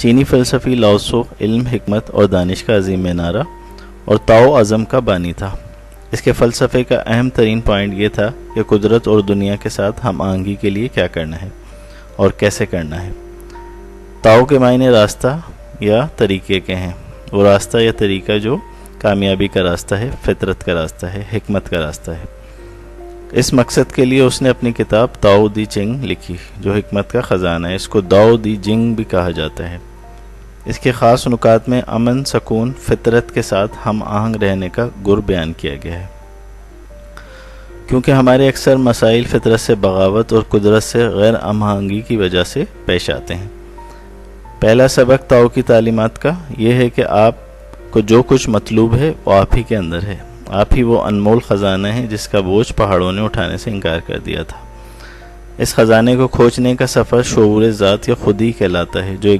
چینی فلسفی لاؤ تزو علم، حکمت اور دانش کا عظیم مینارہ اور تاؤ عزم کا بانی تھا۔ اس کے فلسفے کا اہم ترین پوائنٹ یہ تھا کہ قدرت اور دنیا کے ساتھ ہم آہنگی کے لیے کیا کرنا ہے اور کیسے کرنا ہے۔ تاؤ کے معنی راستہ یا طریقے کے ہیں، وہ راستہ یا طریقہ جو کامیابی کا راستہ ہے، فطرت کا راستہ ہے، حکمت کا راستہ ہے۔ اس مقصد کے لیے اس نے اپنی کتاب تاؤ دی چنگ لکھی جو حکمت کا خزانہ ہے۔ اس کو داؤ دی جنگ بھی کہا جاتا ہے۔ اس کے خاص نکات میں امن، سکون، فطرت کے ساتھ ہم آہنگ رہنے کا گر بیان کیا گیا ہے۔ کیونکہ ہمارے اکثر مسائل فطرت سے بغاوت اور قدرت سے غیر ہم آہنگی کی وجہ سے پیش آتے ہیں۔ پہلا سبق تاؤ کی تعلیمات کا یہ ہے کہ آپ کو جو کچھ مطلوب ہے وہ آپ ہی کے اندر ہے۔ آپ ہی وہ انمول خزانہ ہے جس کا بوجھ پہاڑوں نے اٹھانے سے انکار کر دیا تھا۔ اس خزانے کو کھوجنے کا سفر شعور ذات یا خودی کہلاتا ہے جو ایک